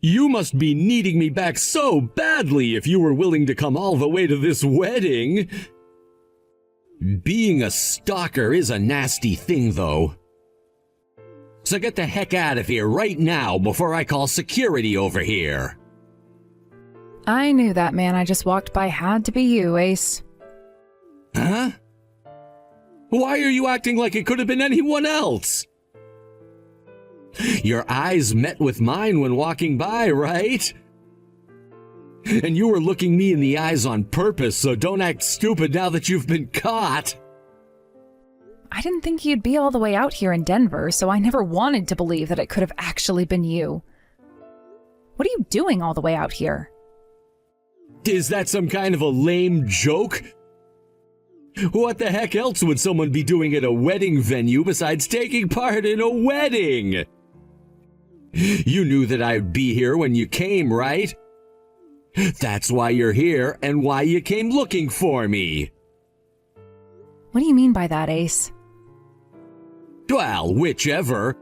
You must be needing me back so badly if you were willing to come all the way to this wedding. Being a stalker is a nasty thing, though. So get the heck out of here right now before I call security over here. I knew that man I just walked by had to be you, Ace. Huh? Why are you acting like it could have been anyone else? Your eyes met with mine when walking by, right? And you were looking me in the eyes on purpose, so don't act stupid now that you've been caught. I didn't think you'd be all the way out here in Denver, so I never wanted to believe that it could have actually been you. What are you doing all the way out here? Is that some kind of a lame joke? What the heck else would someone be doing at a wedding venue besides taking part in a wedding? You knew that I'd be here when you came, right? That's why you're here and why you came looking for me. What do you mean by that, Ace? Well, whichever.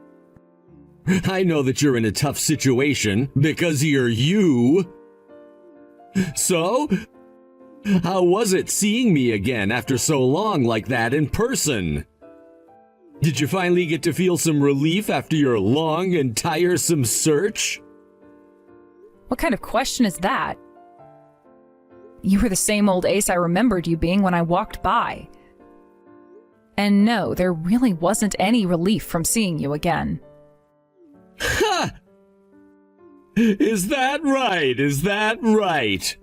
I know that you're in a tough situation because you're you. So, how was it seeing me again after so long like that in person? Did you finally get to feel some relief after your long and tiresome search? What kind of question is that? You were the same old Ace I remembered you being when I walked by. And no, there really wasn't any relief from seeing you again. Ha! Is that right? Is that right?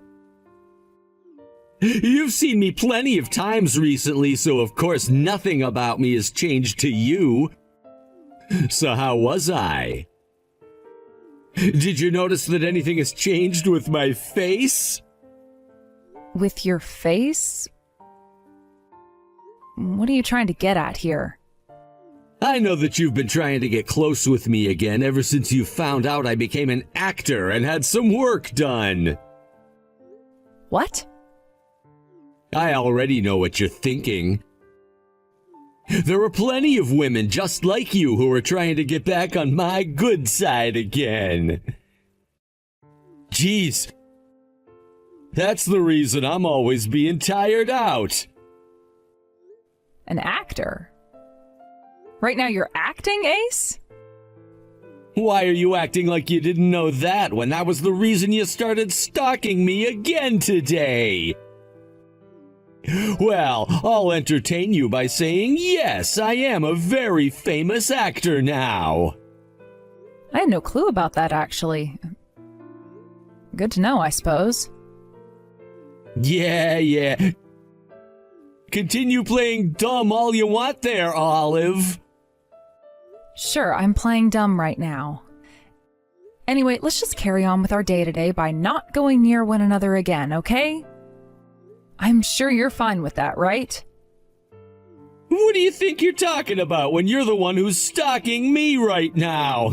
You've seen me plenty of times recently, so of course nothing about me has changed to you. So how was I? Did you notice that anything has changed with my face? With your face? What are you trying to get at here? I know that you've been trying to get close with me again ever since you found out I became an actor and had some work done. What? I already know what you're thinking. There are plenty of women just like you who are trying to get back on my good side again. Jeez. That's the reason I'm always being tired out. An actor? Right now you're acting, Ace? Why are you acting like you didn't know that when that was the reason you started stalking me again today? Well, I'll entertain you by saying yes, I am a very famous actor now. I had no clue about that, actually. Good to know, I suppose. Yeah. Continue playing dumb all you want there, Olive. Sure, I'm playing dumb right now. Anyway, let's just carry on with our day today by not going near one another again, okay? I'm sure you're fine with that, right? What do you think you're talking about when you're the one who's stalking me right now?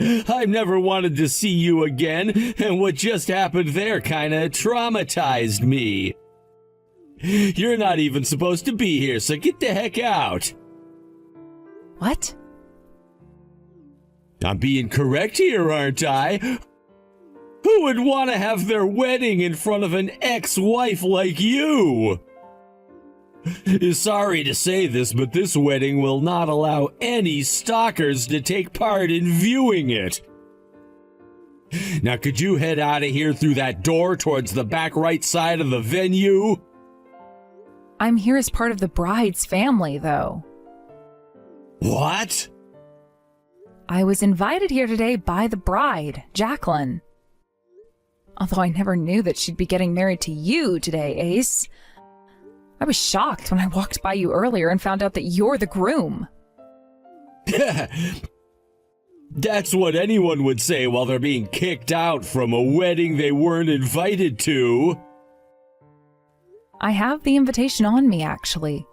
I've never wanted to see you again, and what just happened there kinda traumatized me. You're not even supposed to be here, so get the heck out. What? I'm being correct here, aren't I? Who would want to have their wedding in front of an ex-wife like you? Sorry to say this, but this wedding will not allow any stalkers to take part in viewing it. Now, could you head out of here through that door towards the back right side of the venue? I'm here as part of the bride's family, though. What? I was invited here today by the bride, Jacqueline. Although I never knew that she'd be getting married to you today, Ace. I was shocked when I walked by you earlier and found out that you're the groom. That's what anyone would say while they're being kicked out from a wedding they weren't invited to. I have the invitation on me, actually.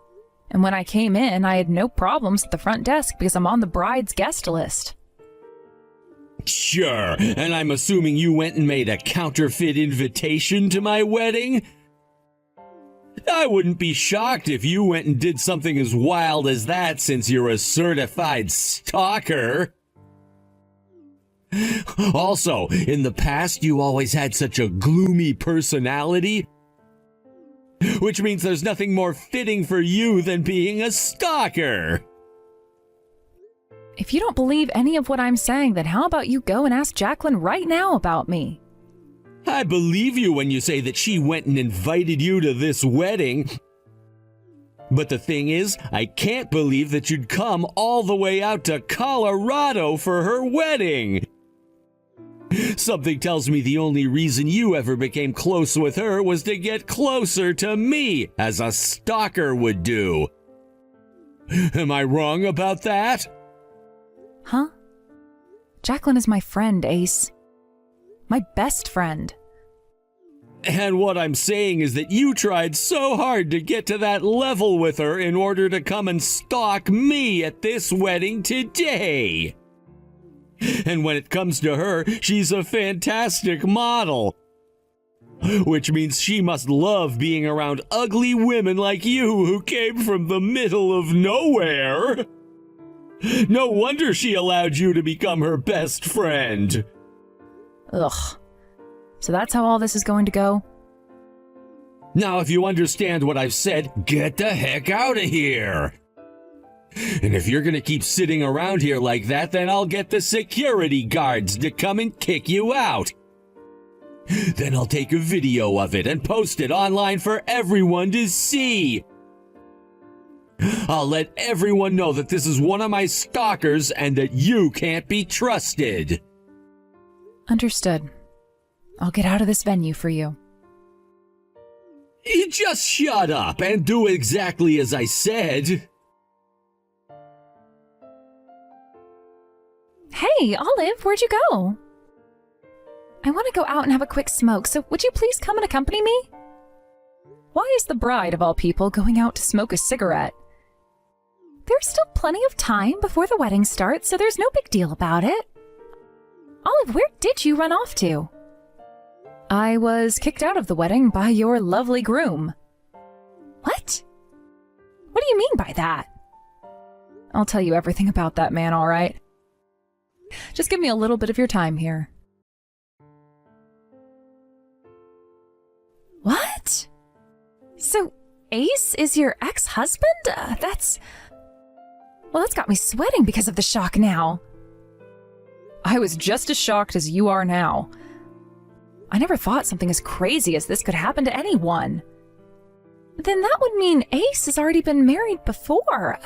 And when I came in, I had no problems at the front desk because I'm on the bride's guest list. Sure, and I'm assuming you went and made a counterfeit invitation to my wedding? I wouldn't be shocked if you went and did something as wild as that since you're a certified stalker. Also, in the past, you always had such a gloomy personality, which means there's nothing more fitting for you than being a stalker. If you don't believe any of what I'm saying, then how about you go and ask Jacqueline right now about me? I believe you when you say that she went and invited you to this wedding. But the thing is, I can't believe that you'd come all the way out to Colorado for her wedding. Something tells me the only reason you ever became close with her was to get closer to me, as a stalker would do. Am I wrong about that? Huh? Jacqueline is my friend, Ace. My best friend. And what I'm saying is that you tried so hard to get to that level with her in order to come and stalk me at this wedding today. And when it comes to her, she's a fantastic model. Which means she must love being around ugly women like you who came from the middle of nowhere. No wonder she allowed you to become her best friend. Ugh. So that's how all this is going to go? Now, if you understand what I've said, get the heck out of here. And if you're gonna keep sitting around here like that, then I'll get the security guards to come and kick you out. Then I'll take a video of it and post it online for everyone to see. I'll let everyone know that this is one of my stalkers and that you can't be trusted. Understood. I'll get out of this venue for you. You just shut up and do exactly as I said. Hey, Olive, where'd you go? I want to go out and have a quick smoke, so would you please come and accompany me? Why is the bride, of all people, going out to smoke a cigarette? There's still plenty of time before the wedding starts, so there's no big deal about it. Olive, where did you run off to? I was kicked out of the wedding by your lovely groom. What? What do you mean by that? I'll tell you everything about that man, all right? Just give me a little bit of your time here. What? So, Ace is your ex-husband? That's got me sweating because of the shock now. I was just as shocked as you are now. I never thought something as crazy as this could happen to anyone. Then that would mean Ace has already been married before.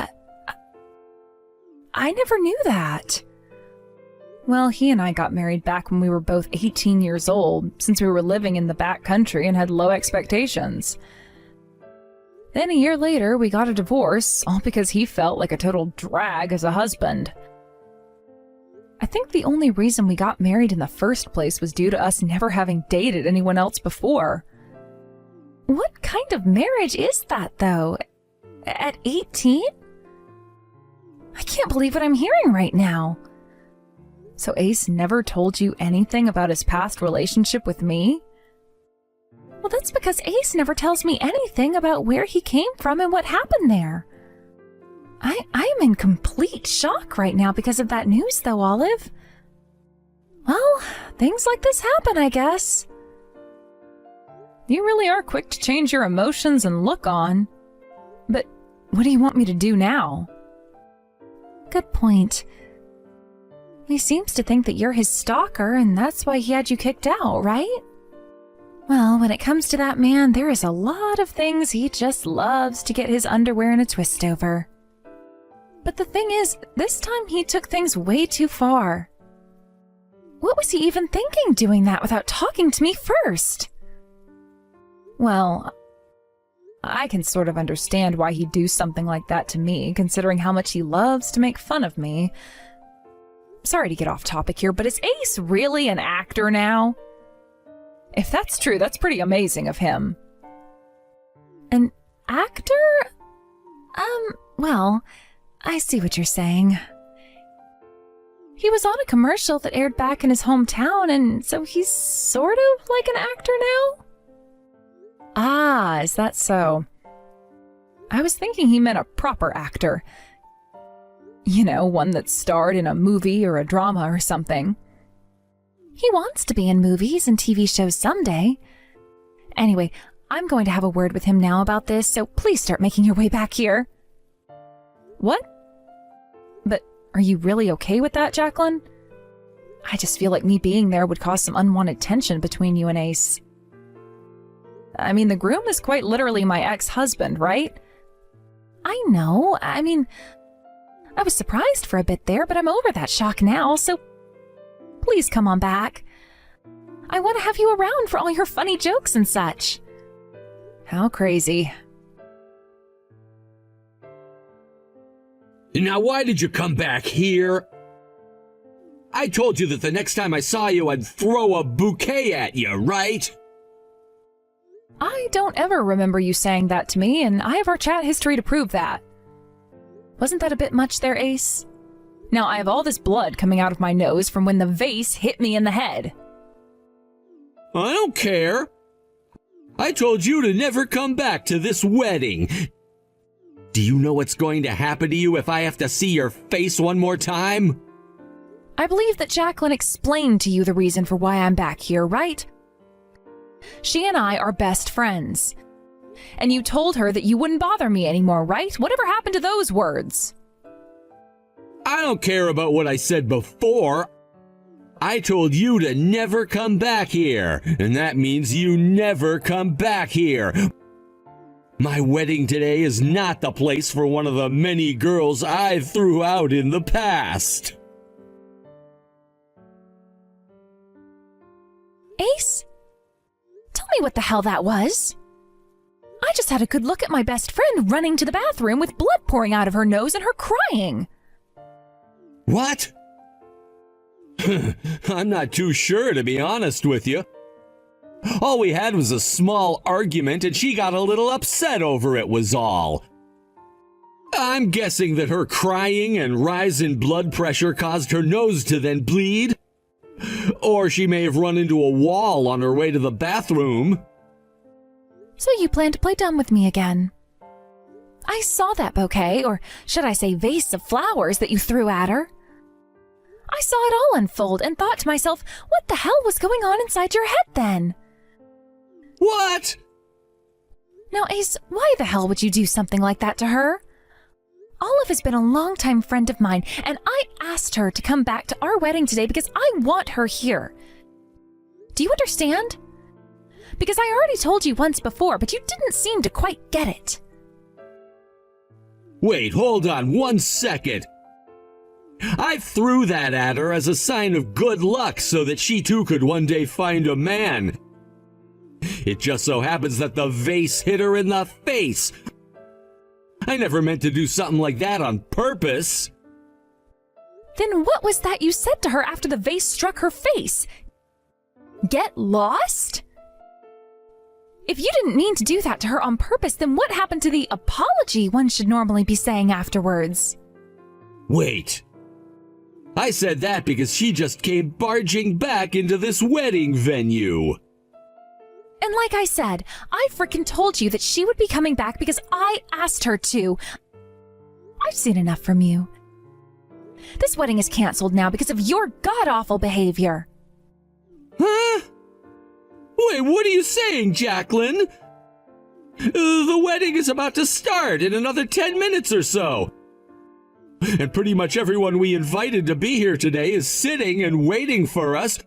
I never knew that. Well, he and I got married back when we were both 18 years old, since we were living in the back country and had low expectations. Then a year later, we got a divorce, all because he felt like a total drag as a husband. I think the only reason we got married in the first place was due to us never having dated anyone else before. What kind of marriage is that, though? At 18? I can't believe what I'm hearing right now. So Ace never told you anything about his past relationship with me? Well, that's because Ace never tells me anything about where he came from and what happened there. I'm in complete shock right now because of that news, though, Olive. Well, things like this happen, I guess. You really are quick to change your emotions and look on. But what do you want me to do now? Good point. He seems to think that you're his stalker, and that's why he had you kicked out, right? Well, when it comes to that man, there is a lot of things he just loves to get his underwear in a twist over. But the thing is, this time he took things way too far. What was he even thinking doing that without talking to me first? Well, I can sort of understand why he'd do something like that to me, considering how much he loves to make fun of me. Sorry to get off topic here, but is Ace really an actor now? If that's true, that's pretty amazing of him. An actor? Well, I see what you're saying. He was on a commercial that aired back in his hometown, and so he's sort of like an actor now? Ah, is that so? I was thinking he meant a proper actor. You know, one that starred in a movie or a drama or something. He wants to be in movies and TV shows someday. Anyway, I'm going to have a word with him now about this, so please start making your way back here. What? But are you really okay with that, Jacqueline? I just feel like me being there would cause some unwanted tension between you and Ace. I mean, the groom is quite literally my ex-husband, right? I know. I mean, I was surprised for a bit there, but I'm over that shock now, so please come on back. I want to have you around for all your funny jokes and such. How crazy. Now, why did you come back here? I told you that the next time I saw you, I'd throw a bouquet at you, right? I don't ever remember you saying that to me, and I have our chat history to prove that. Wasn't that a bit much there, Ace? Now I have all this blood coming out of my nose from when the vase hit me in the head. I don't care. I told you to never come back to this wedding. Do you know what's going to happen to you if I have to see your face one more time? I believe that Jacqueline explained to you the reason for why I'm back here, right? She and I are best friends. And you told her that you wouldn't bother me anymore, right? Whatever happened to those words? I don't care about what I said before. I told you to never come back here, and that means you never come back here. My wedding today is not the place for one of the many girls I threw out in the past. Ace? Tell me what the hell that was. I just had a good look at my best friend running to the bathroom with blood pouring out of her nose and her crying. What? I'm not too sure, to be honest with you. All we had was a small argument and she got a little upset over it was all. I'm guessing that her crying and rise in blood pressure caused her nose to then bleed. Or she may have run into a wall on her way to the bathroom. So you plan to play dumb with me again? I saw that bouquet, or should I say vase of flowers that you threw at her. I saw it all unfold and thought to myself, what the hell was going on inside your head then? What? Now, Ace, why the hell would you do something like that to her? Olive has been a longtime friend of mine, and I asked her to come back to our wedding today because I want her here. Do you understand? Because I already told you once before, but you didn't seem to quite get it. Wait, hold on 1 second. I threw that at her as a sign of good luck so that she too could one day find a man. It just so happens that the vase hit her in the face. I never meant to do something like that on purpose. Then what was that you said to her after the vase struck her face? Get lost? If you didn't mean to do that to her on purpose, then what happened to the apology one should normally be saying afterwards? Wait. I said that because she just came barging back into this wedding venue. And like I said, I frickin' told you that she would be coming back because I asked her to. I've seen enough from you. This wedding is canceled now because of your god-awful behavior. Huh? Wait, what are you saying, Jacqueline? The wedding is about to start in another 10 minutes or so. And pretty much everyone we invited to be here today is sitting and waiting for us.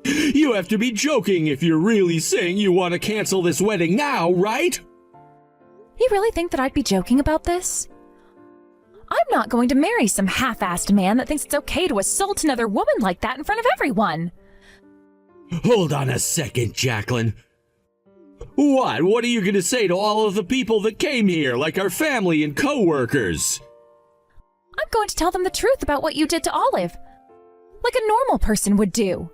You have to be joking if you're really saying you want to cancel this wedding now, right? You really think that I'd be joking about this? I'm not going to marry some half-assed man that thinks it's okay to assault another woman like that in front of everyone. Hold on a second, Jacqueline. What are you going to say to all of the people that came here, like our family and co-workers? I'm going to tell them the truth about what you did to Olive, like a normal person would do.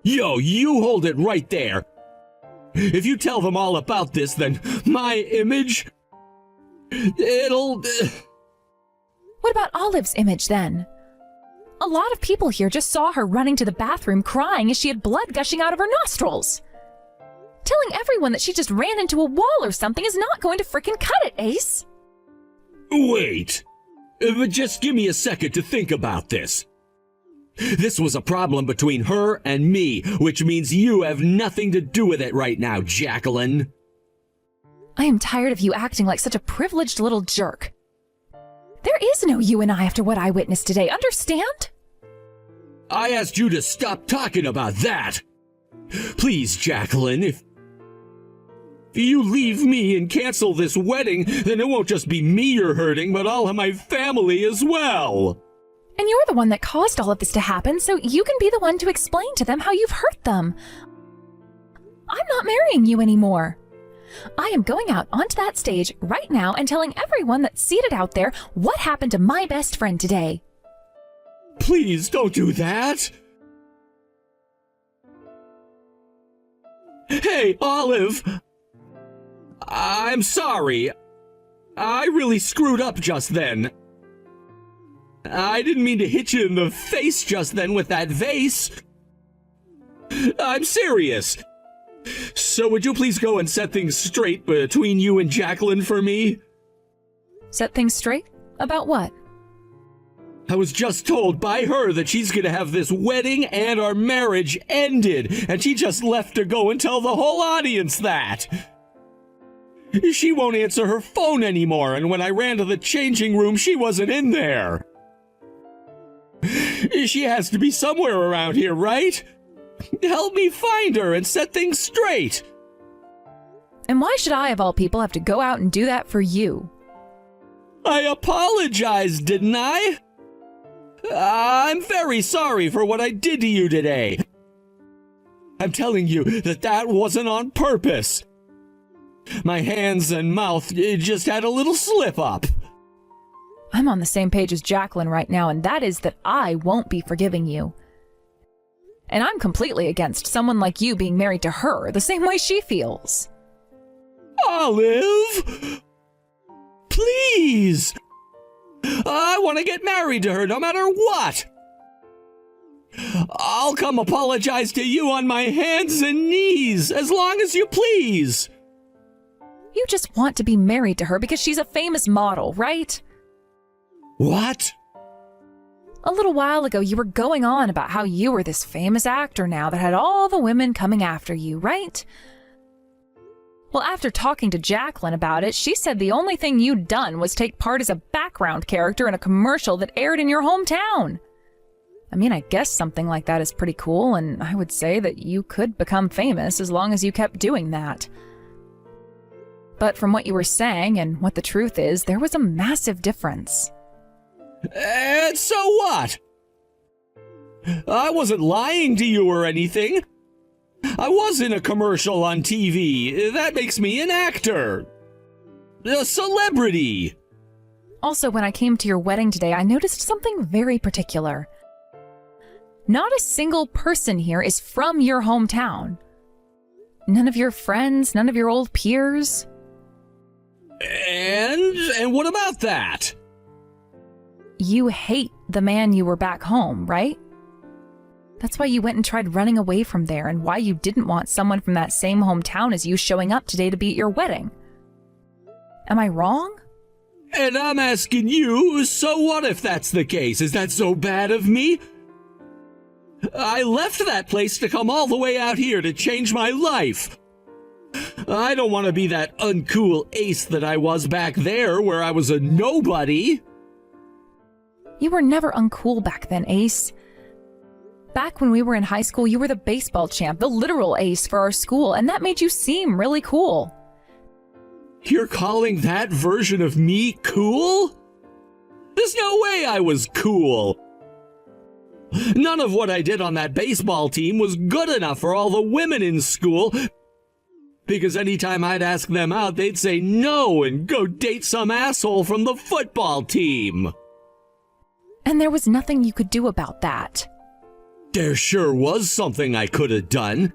Yo, you hold it right there. If you tell them all about this, then my image... it'll... What about Olive's image, then? A lot of people here just saw her running to the bathroom crying as she had blood gushing out of her nostrils. Telling everyone that she just ran into a wall or something is not going to frickin' cut it, Ace. Wait. But just give me a second to think about this. This was a problem between her and me, which means you have nothing to do with it right now, Jacqueline. I am tired of you acting like such a privileged little jerk. There is no you and I after what I witnessed today, understand? I asked you to stop talking about that. Please, Jacqueline, if you leave me and cancel this wedding, then it won't just be me you're hurting, but all of my family as well. And you're the one that caused all of this to happen, so you can be the one to explain to them how you've hurt them. I'm not marrying you anymore. I am going out onto that stage right now and telling everyone that's seated out there what happened to my best friend today. Please don't do that. Hey, Olive. I'm sorry. I really screwed up just then. I didn't mean to hit you in the face just then with that vase. I'm serious. So would you please go and set things straight between you and Jacqueline for me? Set things straight? About what? I was just told by her that she's gonna have this wedding and our marriage ended, and she just left to go and tell the whole audience that. She won't answer her phone anymore, and when I ran to the changing room, she wasn't in there. She has to be somewhere around here, right? Help me find her and set things straight. And why should I, of all people, have to go out and do that for you? I apologized, didn't I? I'm very sorry for what I did to you today. I'm telling you that wasn't on purpose. My hands and mouth just had a little slip up. I'm on the same page as Jacqueline right now, and that is that I won't be forgiving you. And I'm completely against someone like you being married to her the same way she feels. Olive! Please! I want to get married to her no matter what! I'll come apologize to you on my hands and knees as long as you please. You just want to be married to her because she's a famous model, right? What? A little while ago, you were going on about how you were this famous actor now that had all the women coming after you, right? Well, after talking to Jacqueline about it, she said the only thing you'd done was take part as a background character in a commercial that aired in your hometown. I mean, I guess something like that is pretty cool, and I would say that you could become famous as long as you kept doing that. But from what you were saying and what the truth is, there was a massive difference. And so what? I wasn't lying to you or anything. I was in a commercial on TV. That makes me an actor. A celebrity. Also, when I came to your wedding today, I noticed something very particular. Not a single person here is from your hometown. None of your friends, none of your old peers. And what about that? You hate the man you were back home, right? That's why you went and tried running away from there, and why you didn't want someone from that same hometown as you showing up today to be at your wedding. Am I wrong? And I'm asking you, so what if that's the case? Is that so bad of me? I left that place to come all the way out here to change my life. I don't want to be that uncool ace that I was back there where I was a nobody. You were never uncool back then, Ace. Back when we were in high school, you were the baseball champ, the literal ace for our school, and that made you seem really cool. You're calling that version of me cool? There's no way I was cool. None of what I did on that baseball team was good enough for all the women in school, because anytime I'd ask them out, they'd say no and go date some asshole from the football team. And there was nothing you could do about that. There sure was something I could have done.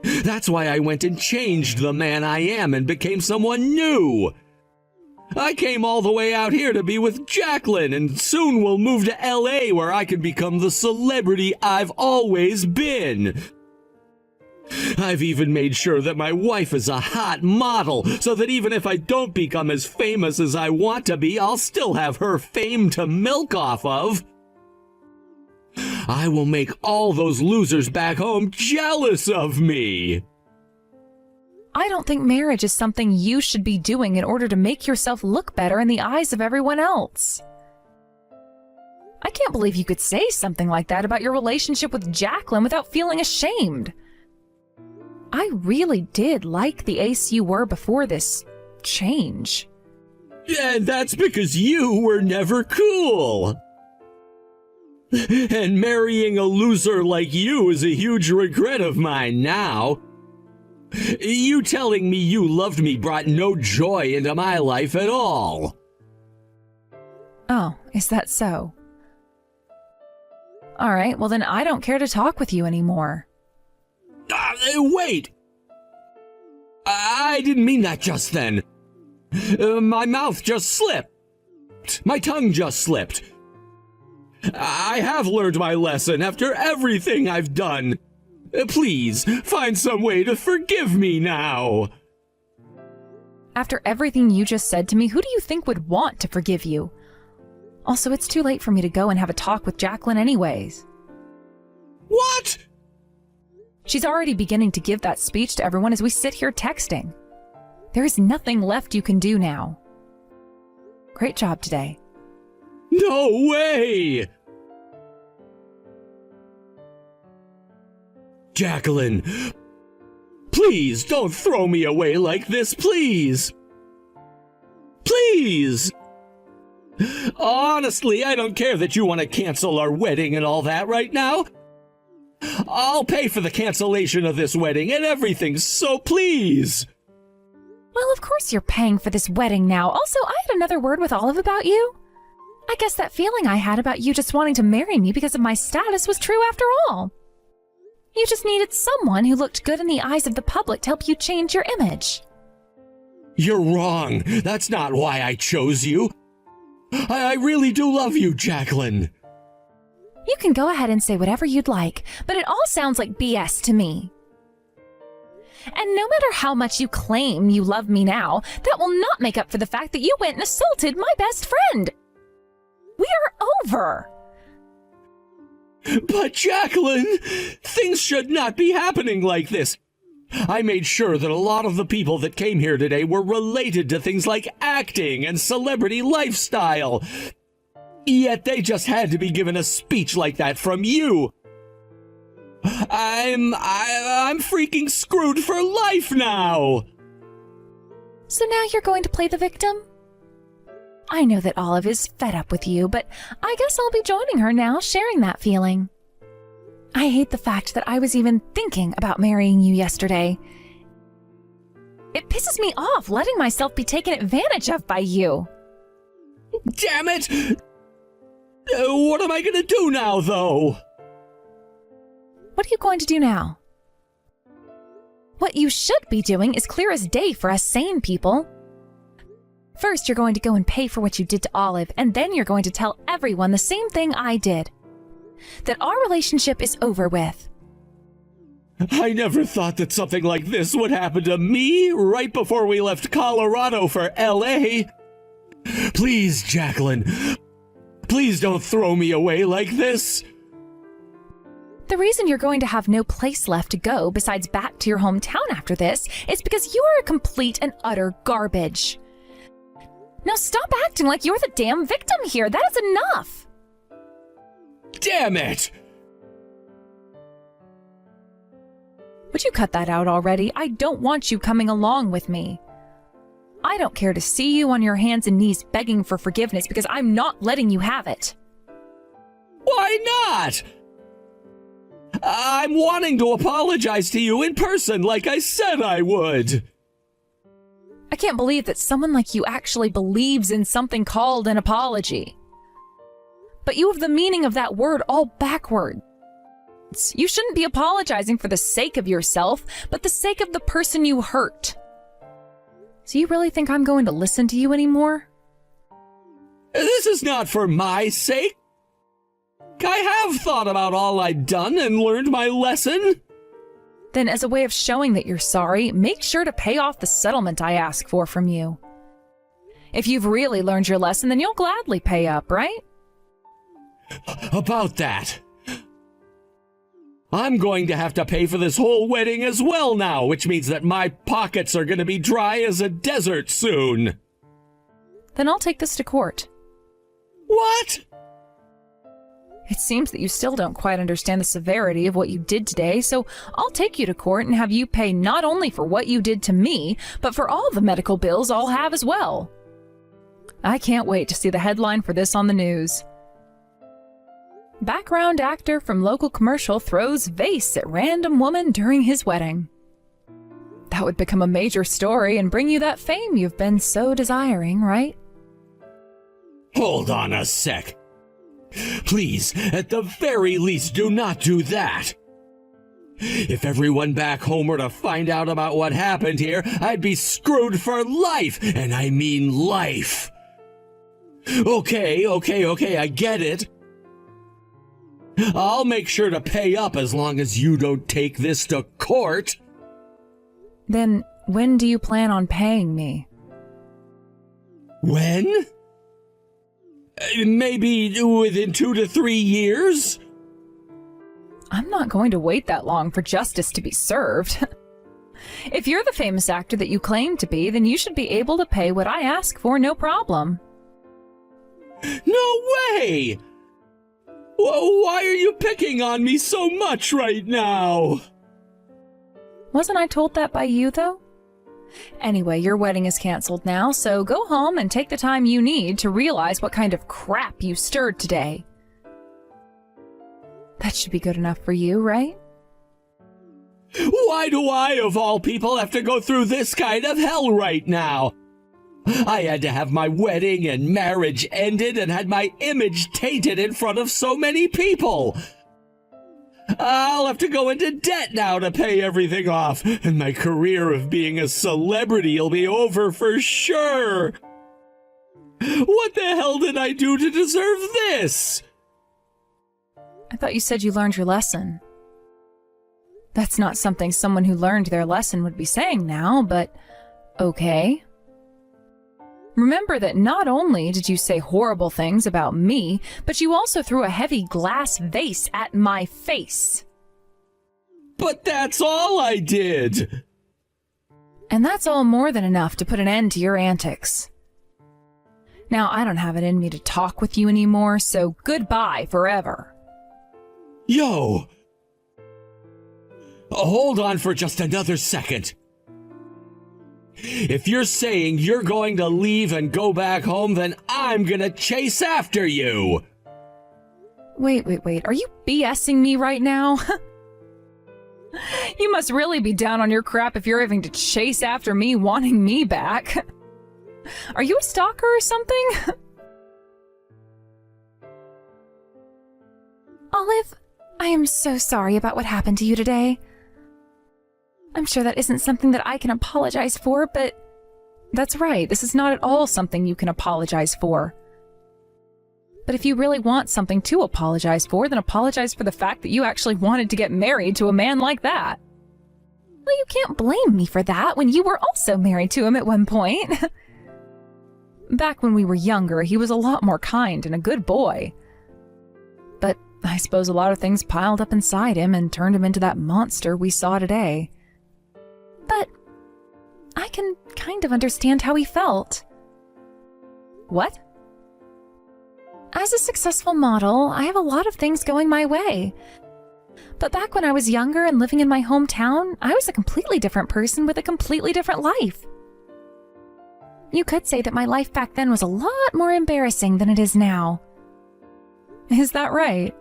That's why I went and changed the man I am and became someone new. I came all the way out here to be with Jacqueline, and soon we'll move to LA where I can become the celebrity I've always been. I've even made sure that my wife is a hot model, so that even if I don't become as famous as I want to be, I'll still have her fame to milk off of. I will make all those losers back home jealous of me. I don't think marriage is something you should be doing in order to make yourself look better in the eyes of everyone else. I can't believe you could say something like that about your relationship with Jacqueline without feeling ashamed. I really did like the Ace you were before this change. And that's because you were never cool. And marrying a loser like you is a huge regret of mine now. You telling me you loved me brought no joy into my life at all. Oh, is that so? All right, well then I don't care to talk with you anymore. Wait! I didn't mean that just then. My mouth just slipped. My tongue just slipped. I have learned my lesson after everything I've done. Please, find some way to forgive me now. After everything you just said to me, who do you think would want to forgive you? Also, it's too late for me to go and have a talk with Jacqueline anyways. What? She's already beginning to give that speech to everyone as we sit here texting. There is nothing left you can do now. Great job today. No way! Jacqueline, please don't throw me away like this, please. Please! Honestly, I don't care that you want to cancel our wedding and all that right now. I'll pay for the cancellation of this wedding and everything, so please. Well, of course you're paying for this wedding now. Also, I had another word with Olive about you. I guess that feeling I had about you just wanting to marry me because of my status was true after all. You just needed someone who looked good in the eyes of the public to help you change your image. You're wrong. That's not why I chose you. I really do love you, Jacqueline. You can go ahead and say whatever you'd like, but it all sounds like BS to me. And no matter how much you claim you love me now, that will not make up for the fact that you went and assaulted my best friend. We are over. But Jacqueline, things should not be happening like this. I made sure that a lot of the people that came here today were related to things like acting and celebrity lifestyle. Yet they just had to be given a speech like that from you. I'm freaking screwed for life now. So now you're going to play the victim? I know that Olive is fed up with you, but I guess I'll be joining her now, sharing that feeling. I hate the fact that I was even thinking about marrying you yesterday. It pisses me off letting myself be taken advantage of by you. Damn it! What am I gonna do now, though? What are you going to do now? What you should be doing is clear as day for us sane people. First, you're going to go and pay for what you did to Olive, and then you're going to tell everyone the same thing I did. That our relationship is over with. I never thought that something like this would happen to me right before we left Colorado for LA. Please, Jacqueline, please don't throw me away like this. The reason you're going to have no place left to go besides back to your hometown after this is because you are a complete and utter garbage. Now stop acting like you're the damn victim here. That is enough. Damn it! Would you cut that out already? I don't want you coming along with me. I don't care to see you on your hands and knees begging for forgiveness because I'm not letting you have it. Why not? I'm wanting to apologize to you in person like I said I would. I can't believe that someone like you actually believes in something called an apology. But you have the meaning of that word all backwards. You shouldn't be apologizing for the sake of yourself, but the sake of the person you hurt. So you really think I'm going to listen to you anymore? This is not for my sake. I have thought about all I'd done and learned my lesson. Then as a way of showing that you're sorry, make sure to pay off the settlement I ask for from you. If you've really learned your lesson, then you'll gladly pay up, right? About that, I'm going to have to pay for this whole wedding as well now, which means that my pockets are going to be dry as a desert soon. Then I'll take this to court. What? It seems that you still don't quite understand the severity of what you did today, so I'll take you to court and have you pay not only for what you did to me, but for all the medical bills I'll have as well. I can't wait to see the headline for this on the news. Background actor from local commercial throws vase at random woman during his wedding. That would become a major story and bring you that fame you've been so desiring, right? Hold on a sec. Please, at the very least, do not do that. If everyone back home were to find out about what happened here, I'd be screwed for life, and I mean life. Okay, I get it. I'll make sure to pay up as long as you don't take this to court. Then when do you plan on paying me? When? Maybe within 2 to 3 years? I'm not going to wait that long for justice to be served. If you're the famous actor that you claim to be, then you should be able to pay what I ask for, no problem. No way! Why are you picking on me so much right now? Wasn't I told that by you, though? Anyway, your wedding is canceled now, so go home and take the time you need to realize what kind of crap you stirred today. That should be good enough for you, right? Why do I, of all people, have to go through this kind of hell right now? I had to have my wedding and marriage ended and had my image tainted in front of so many people. I'll have to go into debt now to pay everything off, and my career of being a celebrity will be over for sure. What the hell did I do to deserve this? I thought you said you learned your lesson. That's not something someone who learned their lesson would be saying now, but okay. Remember that not only did you say horrible things about me, but you also threw a heavy glass vase at my face. But that's all I did. And that's all more than enough to put an end to your antics. Now, I don't have it in me to talk with you anymore, so goodbye forever. Yo! Hold on for just another second. If you're saying you're going to leave and go back home, then I'm gonna chase after you! Wait. Are you BSing me right now? You must really be down on your crap if you're having to chase after me wanting me back. Are you a stalker or something? Olive, I am so sorry about what happened to you today. I'm sure that isn't something that I can apologize for, but that's right, this is not at all something you can apologize for. But if you really want something to apologize for, then apologize for the fact that you actually wanted to get married to a man like that. Well, you can't blame me for that when you were also married to him at one point. Back when we were younger, he was a lot more kind and a good boy. But I suppose a lot of things piled up inside him and turned him into that monster we saw today. But I can kind of understand how he felt. What? As a successful model, I have a lot of things going my way. But back when I was younger and living in my hometown, I was a completely different person with a completely different life. You could say that my life back then was a lot more embarrassing than it is now. Is that right?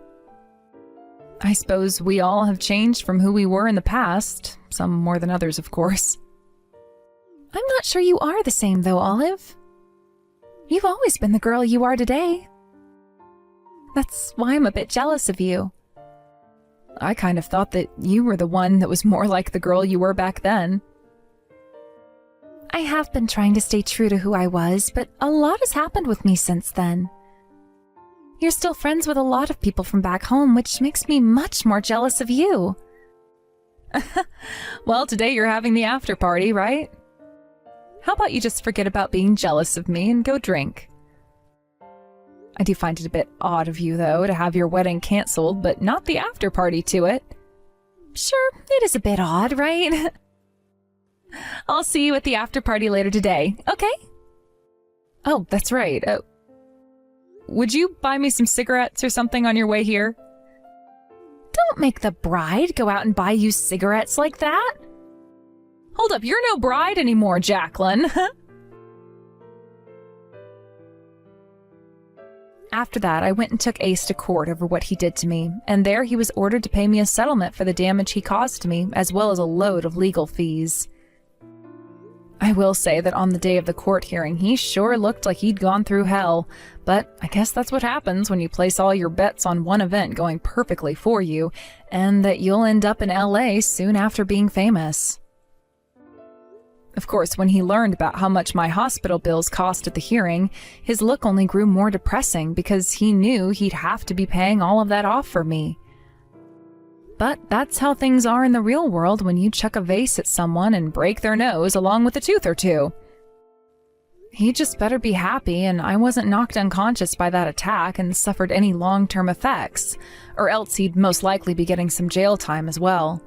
I suppose we all have changed from who we were in the past, some more than others, of course. I'm not sure you are the same, though, Olive. You've always been the girl you are today. That's why I'm a bit jealous of you. I kind of thought that you were the one that was more like the girl you were back then. I have been trying to stay true to who I was, but a lot has happened with me since then. You're still friends with a lot of people from back home, which makes me much more jealous of you. Well, today you're having the after party, right? How about you just forget about being jealous of me and go drink? I do find it a bit odd of you, though, to have your wedding canceled, but not the after party to it. Sure, it is a bit odd, right? I'll see you at the after party later today, okay? Oh, that's right. Would you buy me some cigarettes or something on your way here? Don't make the bride go out and buy you cigarettes like that. Hold up, you're no bride anymore, Jacqueline. After that, I went and took Ace to court over what he did to me, and there he was ordered to pay me a settlement for the damage he caused to me, as well as a load of legal fees. I will say that on the day of the court hearing, he sure looked like he'd gone through hell, but I guess that's what happens when you place all your bets on one event going perfectly for you, and that you'll end up in LA soon after being famous. Of course, when he learned about how much my hospital bills cost at the hearing, his look only grew more depressing because he knew he'd have to be paying all of that off for me. But that's how things are in the real world when you chuck a vase at someone and break their nose along with a tooth or two. He just better be happy and I wasn't knocked unconscious by that attack and suffered any long-term effects, or else he'd most likely be getting some jail time as well.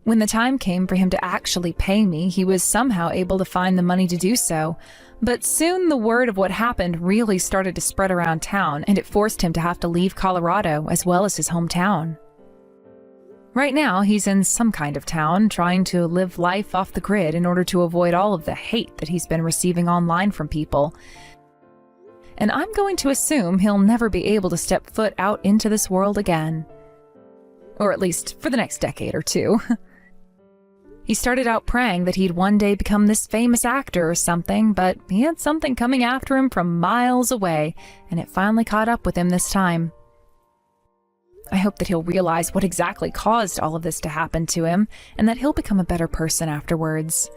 When the time came for him to actually pay me, he was somehow able to find the money to do so, but soon the word of what happened really started to spread around town, and it forced him to have to leave Colorado as well as his hometown. Right now, he's in some kind of town, trying to live life off the grid in order to avoid all of the hate that he's been receiving online from people. And I'm going to assume he'll never be able to step foot out into this world again. Or at least for the next decade or two. He started out praying that he'd one day become this famous actor or something, but he had something coming after him from miles away, and it finally caught up with him this time. I hope that he'll realize what exactly caused all of this to happen to him, and that he'll become a better person afterwards.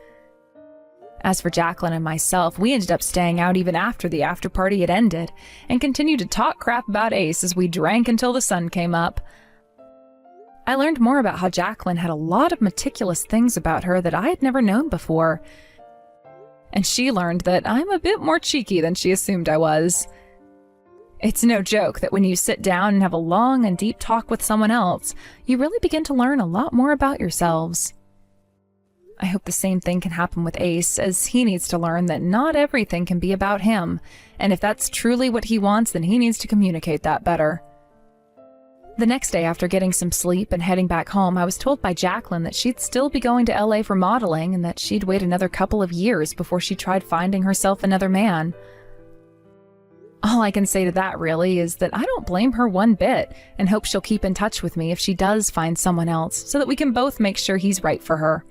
As for Jacqueline and myself, we ended up staying out even after the after party had ended, and continued to talk crap about Ace as we drank until the sun came up. I learned more about how Jacqueline had a lot of meticulous things about her that I had never known before. And she learned that I'm a bit more cheeky than she assumed I was. It's no joke that when you sit down and have a long and deep talk with someone else, you really begin to learn a lot more about yourselves. I hope the same thing can happen with Ace, as he needs to learn that not everything can be about him, and if that's truly what he wants, then he needs to communicate that better. The next day, after getting some sleep and heading back home, I was told by Jacqueline that she'd still be going to LA for modeling and that she'd wait another couple of years before she tried finding herself another man. All I can say to that, really, is that I don't blame her one bit and hope she'll keep in touch with me if she does find someone else so that we can both make sure he's right for her.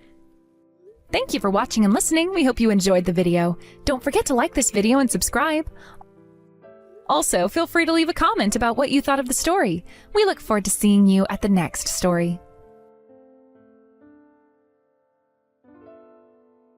Thank you for watching and listening. We hope you enjoyed the video. Don't forget to like this video and subscribe. Also, feel free to leave a comment about what you thought of the story. We look forward to seeing you at the next story.